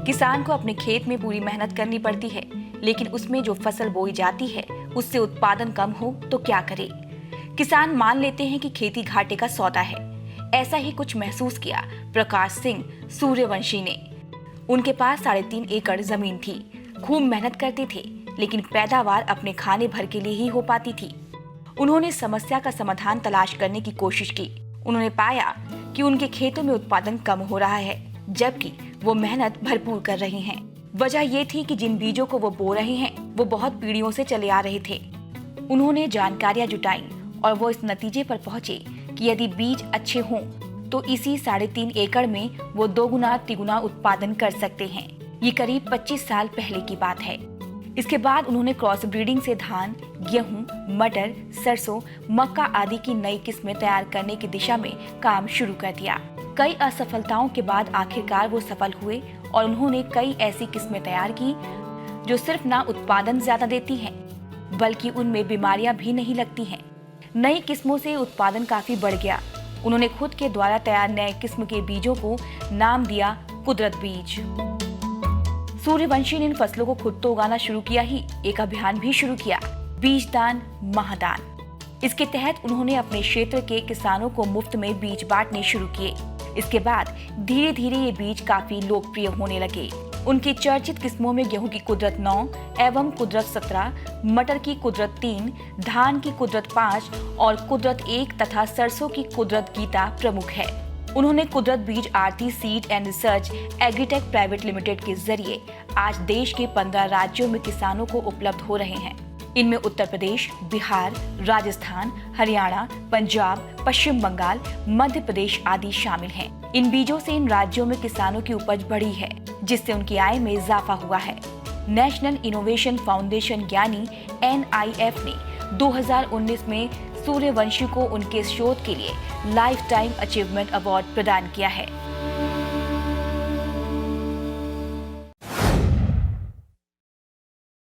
किसान को अपने खेत में पूरी मेहनत करनी पड़ती है, लेकिन उसमें जो फसल बोई जाती है उससे उत्पादन कम हो तो क्या करे। किसान मान लेते हैं कि खेती घाटे का सौदा है। ऐसा ही कुछ महसूस किया प्रकाश सिंह सूर्यवंशी ने। उनके पास 3.5 एकड़ जमीन थी। खूब मेहनत करते थे, लेकिन पैदावार अपने खाने भर के लिए ही हो पाती थी। उन्होंने समस्या का समाधान तलाश करने की कोशिश की। उन्होंने पाया कि उनके खेतों में उत्पादन कम हो रहा है, जबकि वो मेहनत भरपूर कर रहे हैं। वजह ये थी कि जिन बीजों को वो बो रहे हैं वो बहुत पीढ़ियों से चले आ रहे थे। उन्होंने जानकारियां जुटाई और वो इस नतीजे पर पहुंचे कि यदि बीज अच्छे हों तो इसी 3.5 एकड़ में वो 2 गुना 3 गुना उत्पादन कर सकते हैं। ये करीब 25 साल पहले की बात है। इसके बाद उन्होंने क्रॉस ब्रीडिंग से धान, गेहूं, मटर, सरसों, मक्का आदि की नई किस्में तैयार करने की दिशा में काम शुरू कर दिया। कई असफलताओं के बाद आखिरकार वो सफल हुए और उन्होंने कई ऐसी किस्में तैयार की जो सिर्फ ना उत्पादन ज्यादा देती हैं, बल्कि उनमें बीमारियां भी नहीं लगती हैं। नई किस्मों से उत्पादन काफी बढ़ गया। उन्होंने खुद के द्वारा तैयार नए किस्म के बीजों को नाम दिया कुदरत बीज। सूर्यवंशी ने इन फसलों को खुद तो उगाना शुरू किया ही, एक अभियान भी शुरू किया, बीज दान महादान। इसके तहत उन्होंने अपने क्षेत्र के किसानों को मुफ्त में बीज बांटने शुरू किए। इसके बाद धीरे धीरे ये बीज काफी लोकप्रिय होने लगे। उनकी चर्चित किस्मों में गेहूं की कुदरत 9 एवं कुदरत 17, मटर की कुदरत 3, धान की कुदरत 5 और कुदरत 1 तथा सरसों की कुदरत गीता प्रमुख है। उन्होंने Kudrat Beej Aarti seed and research agritech private limited के जरिए आज देश के 15 राज्यों में किसानों को उपलब्ध हो रहे हैं। इनमें उत्तर प्रदेश, बिहार, राजस्थान, हरियाणा, पंजाब, पश्चिम बंगाल, मध्य प्रदेश आदि शामिल हैं। इन बीजों से इन राज्यों में किसानों की उपज बढ़ी है, जिससे उनकी आय में इजाफा हुआ है। नेशनल इनोवेशन फाउंडेशन यानी NIF ने 2019 में सूर्यवंशी को उनके शोध के लिए लाइफ टाइम अचीवमेंट अवार्ड प्रदान किया है।